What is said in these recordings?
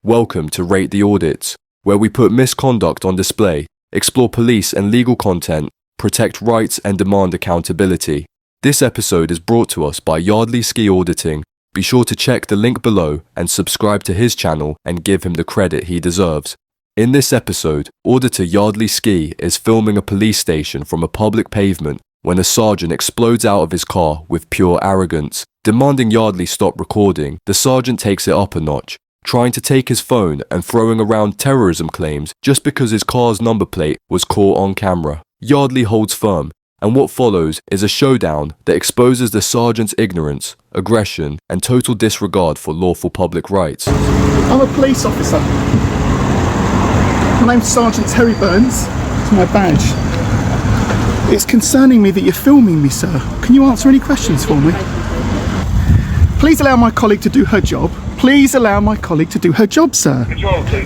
Welcome to Rate the Audits, where we put misconduct on display, explore police and legal content, protect rights and demand accountability. This episode is brought to us by Yardley Ski Auditing. Be sure to check the link below and subscribe to his channel and give him the credit he deserves. In this episode, Auditor Yardley Ski is filming a police station from a public pavement when a sergeant explodes out of his car with pure arrogance. Demanding Yardley stop recording, the sergeant takes it up a notch, trying to take his phone and throwing around terrorism claims just because his car's number plate was caught on camera. Yardley holds firm, and what follows is a showdown that exposes the sergeant's ignorance, aggression, and total disregard for lawful public rights. I'm a police officer. My name's Sergeant Terry Burns. It's my badge. It's concerning me that you're filming me, sir. Can you answer any questions for me? Please allow my colleague to do her job. Please allow my colleague to do her job, sir.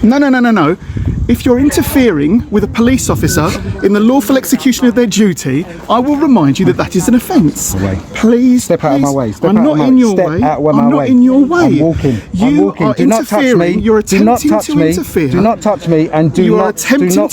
No. If you're interfering with a police officer in the lawful execution of their duty, I will remind you that that is an offence. Please, step out of my way. I'm not in your way. I'm not in your way. I'm walking. You are do not touch me. You're attempting to interfere. Do not touch me, and do not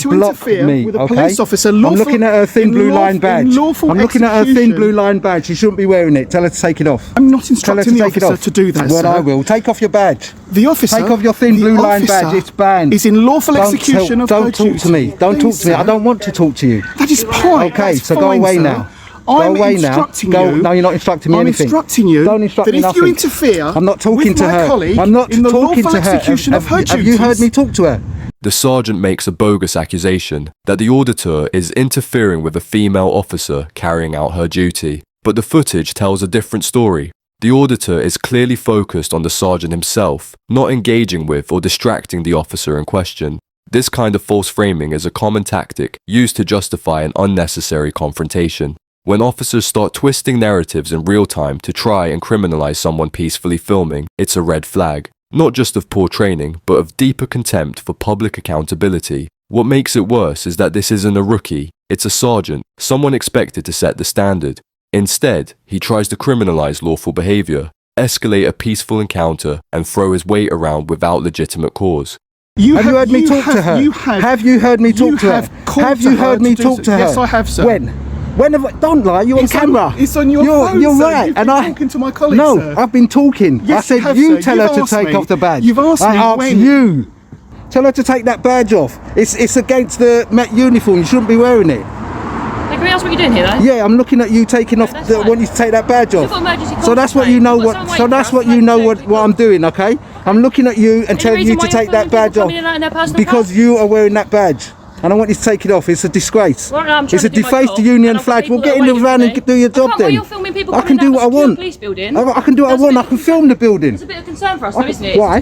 block me. With a police officer. I'm looking at her thin blue line badge. I'm looking at her thin blue line badge. She shouldn't be wearing it. Tell her to take it off. I'm not instructing the officer to do that, Well, sir. I will. Take off your badge. The officer. Take off your thin blue line badge. It's banned. Is in lawful execution of her duty. Don't talk to me. Don't talk to me. I don't want to talk to you. That is fine. Okay, so go away now. Go away now. No, you're not instructing me anything. I'm instructing you. Don't instruct me that if nothing. you interfere, I'm not talking to her. I'm not talking to her. Have you heard me talk to her? The sergeant makes a bogus accusation that the auditor is interfering with a female officer carrying out her duty. But the footage tells a different story. The auditor is clearly focused on the sergeant himself, not engaging with or distracting the officer in question. This kind of false framing is a common tactic used to justify an unnecessary confrontation. When officers start twisting narratives in real time to try and criminalize someone peacefully filming, it's a red flag. Not just of poor training, but of deeper contempt for public accountability. What makes it worse is that this isn't a rookie, it's a sergeant, someone expected to set the standard. Instead, he tries to criminalize lawful behavior, escalate a peaceful encounter, and throw his weight around without legitimate cause. Have you heard me talk to her? Have you heard me talk to her? Have you heard me talk to her? Yes, I have, sir. When have I? Don't lie. You're on camera. It's on your phone. You're sir. right. You've and been talking to my colleague, No, sir. I've been talking. Yes, I said you tell her to take off the badge. You've asked me I asked when. you. Tell her to take that badge off. It's against the Met uniform. You shouldn't be wearing it. Can we ask what you're doing here, though? Yeah, I'm looking at you taking off. I want you to take that badge off. So that's what you know. What I'm doing. Okay. I'm looking at you and telling you to take that badge off because you are wearing that badge. And I want you to take it off. It's a disgrace. It's a defaced union flag. We'll get in the van and do your job then. I can do what I want. I can do what I want. I can film the building. It's a bit of concern for us, though, isn't it? Why?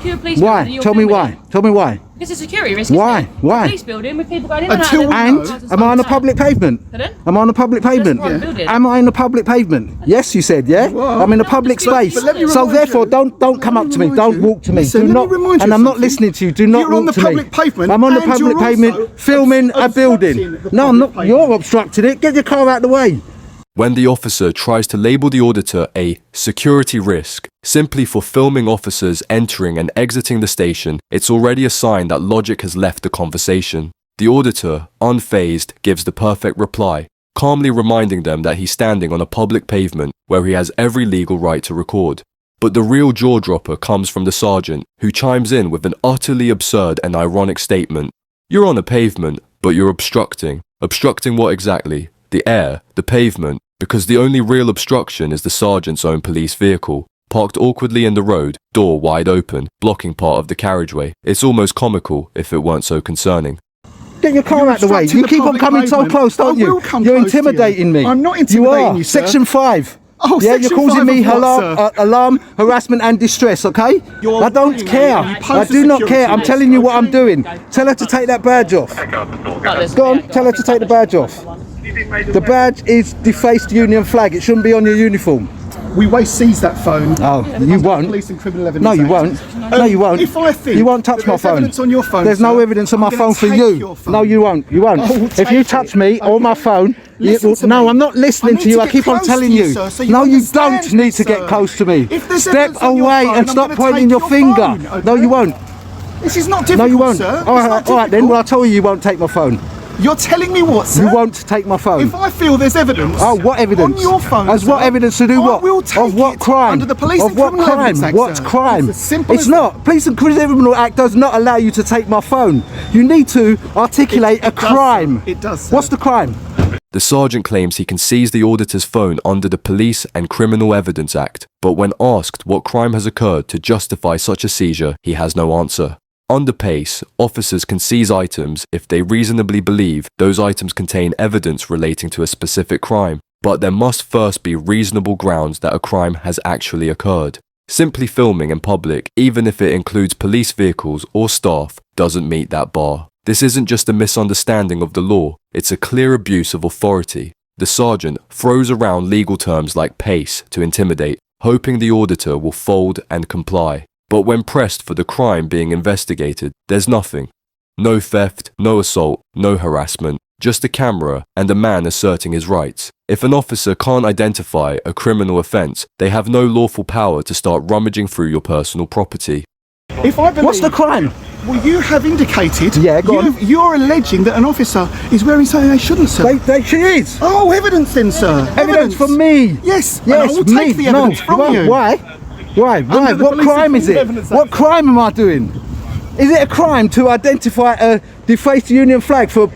Tell me why. Tell me why. It's a security risk. Why? Why? Police building with people going in and out. And am I on a public pavement? Am I on a public pavement? Am I in a public pavement? Yes, you said. Yeah. I'm in a public space. So therefore, don't come up to me. Don't walk to me. Do not. And I'm not listening to you. Do not walk to me. I'm on the public pavement filming a building. No, I'm not. You're obstructing it. Get your car out of the way. When the officer tries to label the auditor a security risk simply for filming officers entering and exiting the station, it's already a sign that logic has left the conversation. The auditor, unfazed, gives the perfect reply, calmly reminding them that he's standing on a public pavement where he has every legal right to record. But the real jaw-dropper comes from the sergeant, who chimes in with an utterly absurd and ironic statement. You're on a pavement, but you're obstructing. Obstructing what exactly? The air, the pavement, because the only real obstruction is the sergeant's own police vehicle, parked awkwardly in the road, door wide open, blocking part of the carriageway. It's almost comical if it weren't so concerning. Get your car out of the way. You keep on coming so close, don't you? You're intimidating me. I'm not intimidating you, sir. Section 5. Oh, yeah, you're causing me what, alarm, harassment and distress, okay? I don't care. I do not care. I'm telling you what I'm doing. Tell her to take that badge off. Go on, tell her to take the badge off. The badge is defaced union flag. It shouldn't be on your uniform. We may seize that phone. Oh, you won't. Police and Criminal Evidence No, you Act. won't. No, you won't. If I think you won't touch my phone. Evidence on your phone. There's no evidence on my phone for you. No, you won't. You won't. If you touch me or my phone, no, I'm not listening to you. I keep on telling you. No, you don't need to get close to me. Step away and stop pointing your finger. No, you won't. This is not No, difficult, you won't. sir. All right then. Well, I'll tell you won't take my phone. You're telling me what, sir? You won't take my phone. If I feel there's evidence. Oh, what evidence? On your phone, As what sir, evidence to do I what? will take Of what it crime? under the Police of and what Criminal crime? Evidence Act, What sir. crime? It's as simple It's as not. Police and Criminal Act does not allow you to take my phone. You need to articulate a crime. It does, sir. What's the crime? The sergeant claims he can seize the auditor's phone under the Police and Criminal Evidence Act, but when asked what crime has occurred to justify such a seizure, he has no answer. Under PACE, officers can seize items if they reasonably believe those items contain evidence relating to a specific crime, but there must first be reasonable grounds that a crime has actually occurred. Simply filming in public, even if it includes police vehicles or staff, doesn't meet that bar. This isn't just a misunderstanding of the law, it's a clear abuse of authority. The sergeant throws around legal terms like PACE to intimidate, hoping the auditor will fold and comply. But when pressed for the crime being investigated, there's nothing. No theft, no assault, no harassment, just a camera and a man asserting his rights. If an officer can't identify a criminal offence, they have no lawful power to start rummaging through your personal property. If I believe, What's the crime? Well, you have indicated. Yeah, go on. You're alleging that an officer is wearing something they shouldn't, sir. She is. Oh, evidence then, sir. Evidence from me. Yes. Yes, and I will me. take the evidence from won't. you. Why? Why? Under the What Police crime and is it? Criminal Evidence What Act. crime am I doing? Is it a crime to identify a defaced Union flag for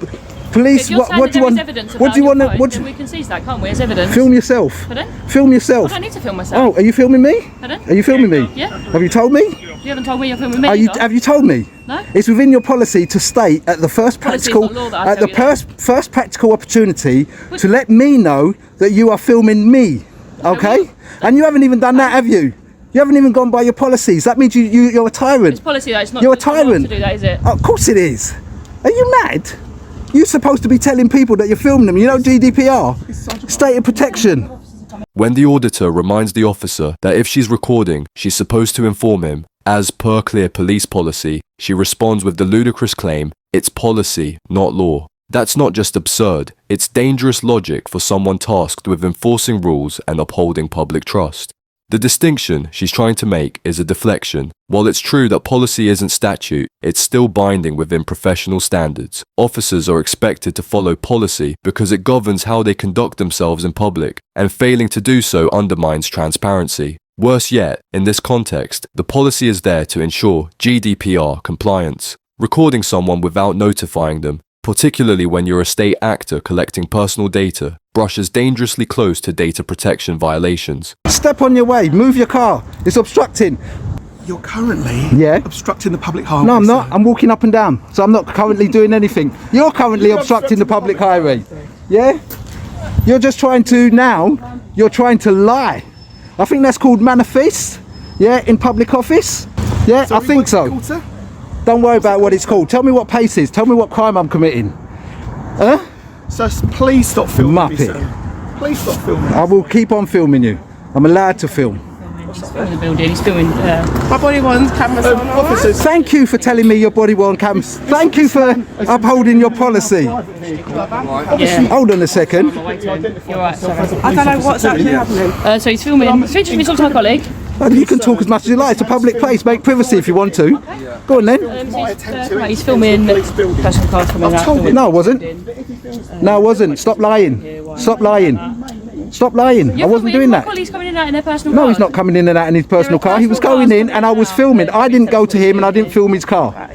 police? If you're saying What do you that there is want? evidence What do you about want? your phone, then we can seize that, can't we, as evidence? Film yourself. Pardon? Film yourself. I don't need to film myself. Oh, are you filming me? Pardon? Are you filming me? Yeah. Have you told me? You haven't told me you're filming me. Have you told me? No. It's within your policy to state at the first Policy is practical, not law that I at the tell you first practical opportunity to let me know that you are filming me. Okay? And you haven't even done that, have you? You haven't even gone by your policies. That means you're a tyrant. It's policy that it's not. You're a it's not law tyrant. to do that, is it? Oh, of course it is. Are you mad? You're supposed to be telling people that you're filming them. You know GDPR? State of protection. When the auditor reminds the officer that if she's recording, she's supposed to inform him, as per clear police policy, she responds with the ludicrous claim, it's policy, not law. That's not just absurd, it's dangerous logic for someone tasked with enforcing rules and upholding public trust. The distinction she's trying to make is a deflection. While it's true that policy isn't statute, it's still binding within professional standards. Officers are expected to follow policy because it governs how they conduct themselves in public, and failing to do so undermines transparency. Worse yet, in this context, the policy is there to ensure GDPR compliance. Recording someone without notifying them, particularly when you're a state actor collecting personal data, brushes dangerously close to data protection violations. Step on your way. Move your car. It's obstructing. You're currently obstructing the public highway. No, I'm not. sir. I'm walking up and down. So I'm not currently doing anything. You're currently obstructing the public highway. Yeah? You're just trying to now, you're trying to lie. I think that's called manifest. Yeah, in public office. Yeah, Sorry, I think what's it so. called, sir? Don't worry about what it's called. Tell me what PACE is. Tell me what crime I'm committing. Huh? Sir, please stop filming me, Muppet. sir. Please stop filming me. I will keep on filming you. I'm allowed to film. He's filming the building. He's filming. My body one's cameras on. Officers, Thank you for telling me your body worn cams. Thank you for upholding your policy. Yeah. Hold on a second. You're right. Sorry. I don't know what's actually happening. So he's filming. So just talk to my colleague. You can talk as much as you like. It's a public place. Make privacy if you want to. Go on then. He's filming personal cars coming out. No, I wasn't. No, I wasn't. Stop lying. Stop lying. Stop lying. I wasn't doing that. Colleagues coming in and out in their personal No, cars. he's not coming in and out in his personal car. He was going in and I was filming. I didn't go to him and I didn't film his car.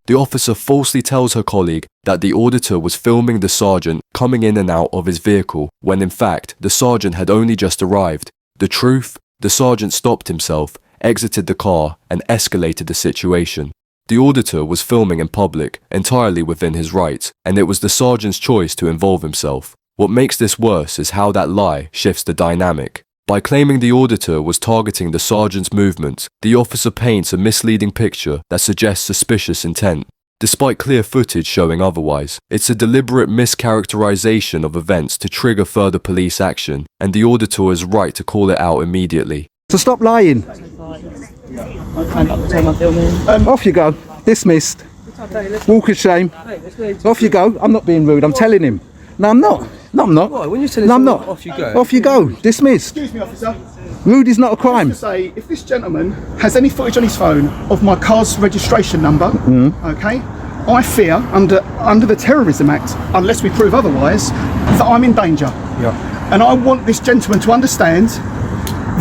The officer falsely tells her colleague that the auditor was filming the sergeant coming in and out of his vehicle, when in fact, the sergeant had only just arrived. The truth? The sergeant stopped himself, exited the car, and escalated the situation. The auditor was filming in public, entirely within his rights, and it was the sergeant's choice to involve himself. What makes this worse is how that lie shifts the dynamic. By claiming the auditor was targeting the sergeant's movements, the officer paints a misleading picture that suggests suspicious intent. Despite clear footage showing otherwise, it's a deliberate mischaracterization of events to trigger further police action, and the auditor is right to call it out immediately. So stop lying. Off you go. Dismissed. Walk of shame. Off you go. I'm not being rude. I'm telling him. No, I'm not. No, I'm not. Why? When you're telling no, I'm someone not. off you go. Off you go. Dismissed. Excuse me, officer. Rude is not a crime. To say, if this gentleman has any footage on his phone of my car's registration number, okay, I fear under the Terrorism Act, unless we prove otherwise, that I'm in danger. Yeah. And I want this gentleman to understand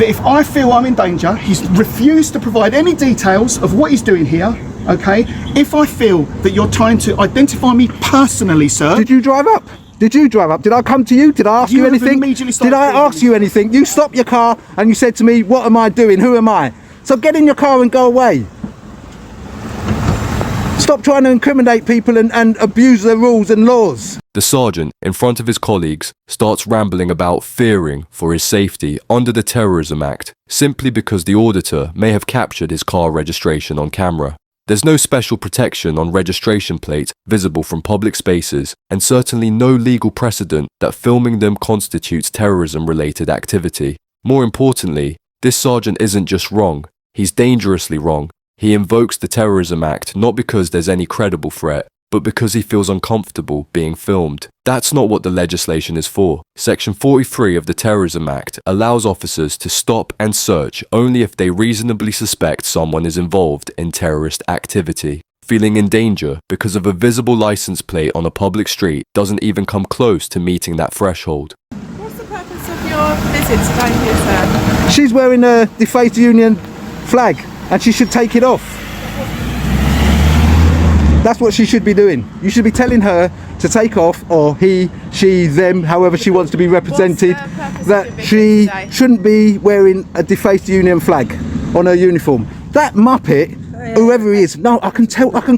that if I feel I'm in danger, he's refused to provide any details of what he's doing here. Okay, if I feel that you're trying to identify me personally, sir. Did you drive up? Did you drive up? Did I come to you? Did I ask you have anything? immediately Did started I filming ask you anything? You stopped your car and you said to me, what am I doing? Who am I? So get in your car and go away. Stop trying to incriminate people and abuse the rules and laws. The sergeant, in front of his colleagues, starts rambling about fearing for his safety under the Terrorism Act, simply because the auditor may have captured his car registration on camera. There's no special protection on registration plates visible from public spaces, and certainly no legal precedent that filming them constitutes terrorism-related activity. More importantly, this sergeant isn't just wrong, he's dangerously wrong. He invokes the Terrorism Act not because there's any credible threat, but because he feels uncomfortable being filmed. That's not what the legislation is for. Section 43 of the Terrorism Act allows officers to stop and search only if they reasonably suspect someone is involved in terrorist activity. Feeling in danger because of a visible license plate on a public street doesn't even come close to meeting that threshold. What's the purpose of your visit today here, sir? She's wearing a Defaced Union flag and she should take it off. That's what she should be doing. You should be telling her to take off, or he, she, them, however she wants to be represented, that she shouldn't be wearing a Defaced Union flag on her uniform. That muppet, whoever he is, no, I can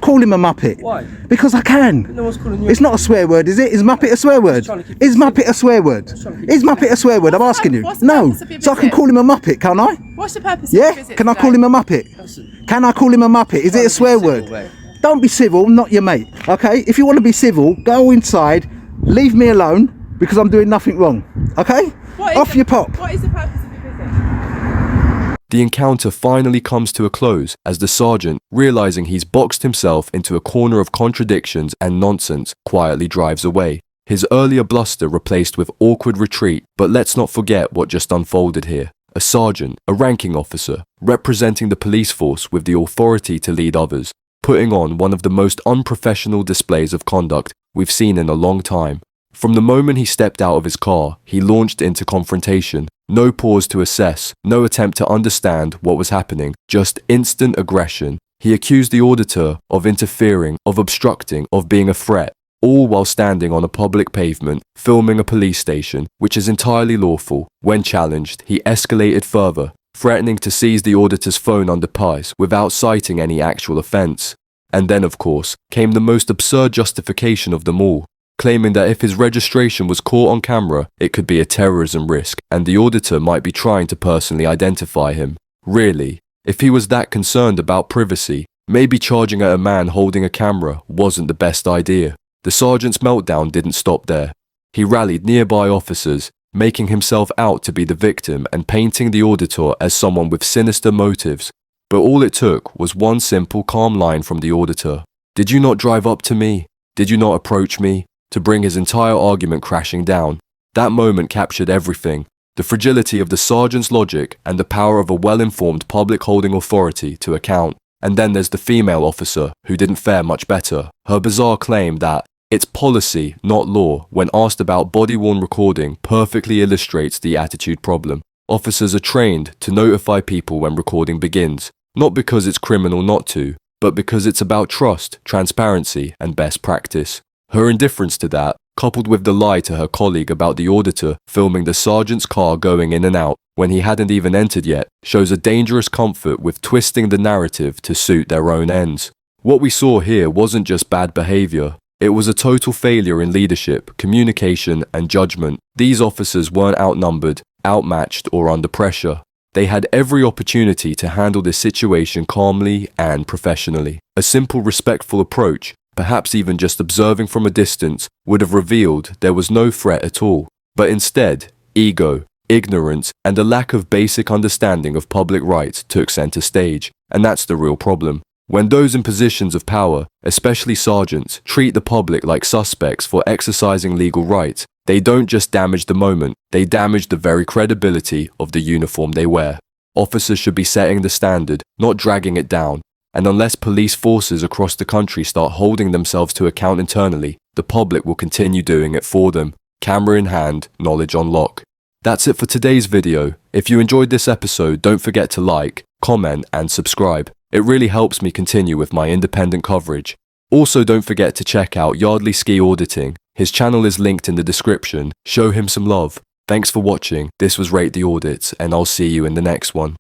call him a muppet. Why? Because I can. No one's calling you. It's not a swear word, is it? Is muppet a swear word? Is muppet a swear word? Is muppet a swear word? I'm asking you. What's the No. purpose of your So I can visit? call him a muppet, can't I? What's the purpose of your Yeah? visit Can I today? call him a muppet? Can I call him a muppet? Is it a swear word? Don't be civil, I'm not your mate, okay? If you want to be civil, go inside, leave me alone, because I'm doing nothing wrong, okay? Off your pop. What is the purpose of your visit? The encounter finally comes to a close as the sergeant, realizing he's boxed himself into a corner of contradictions and nonsense, quietly drives away. His earlier bluster replaced with awkward retreat, but let's not forget what just unfolded here. A sergeant, a ranking officer, representing the police force with the authority to lead others, putting on one of the most unprofessional displays of conduct we've seen in a long time. From the moment he stepped out of his car, he launched into confrontation. No pause to assess, no attempt to understand what was happening, just instant aggression. He accused the auditor of interfering, of obstructing, of being a threat, all while standing on a public pavement, filming a police station, which is entirely lawful. When challenged, he escalated further, threatening to seize the auditor's phone under PICE without citing any actual offence. And then, of course, came the most absurd justification of them all, claiming that if his registration was caught on camera, it could be a terrorism risk and the auditor might be trying to personally identify him. Really, if he was that concerned about privacy, maybe charging at a man holding a camera wasn't the best idea. The sergeant's meltdown didn't stop there. He rallied nearby officers, making himself out to be the victim and painting the auditor as someone with sinister motives. But all it took was one simple calm line from the auditor. "Did you not drive up to me? Did you not approach me?" to bring his entire argument crashing down. That moment captured everything: the fragility of the sergeant's logic and the power of a well-informed public holding authority to account. And then there's the female officer, who didn't fare much better. Her bizarre claim that it's policy, not law, when asked about body-worn recording perfectly illustrates the attitude problem. Officers are trained to notify people when recording begins, not because it's criminal not to, but because it's about trust, transparency, and best practice. Her indifference to that, coupled with the lie to her colleague about the auditor filming the sergeant's car going in and out when he hadn't even entered yet, shows a dangerous comfort with twisting the narrative to suit their own ends. What we saw here wasn't just bad behavior. It was a total failure in leadership, communication, and judgment. These officers weren't outnumbered, outmatched, or under pressure. They had every opportunity to handle this situation calmly and professionally. A simple, respectful approach, perhaps even just observing from a distance, would have revealed there was no threat at all. But instead, ego, ignorance, and a lack of basic understanding of public rights took center stage. And that's the real problem. When those in positions of power, especially sergeants, treat the public like suspects for exercising legal rights, They don't just damage the moment, they damage the very credibility of the uniform they wear. Officers should be setting the standard, not dragging it down. And unless police forces across the country start holding themselves to account internally, the public will continue doing it for them. Camera in hand, knowledge on lock. That's it for today's video. If you enjoyed this episode, don't forget to like, comment and subscribe. It really helps me continue with my independent coverage. Also, don't forget to check out Yardley Ski Auditing. His channel is linked in the description. Show him some love. Thanks for watching. This was Rate the Audits, and I'll see you in the next one.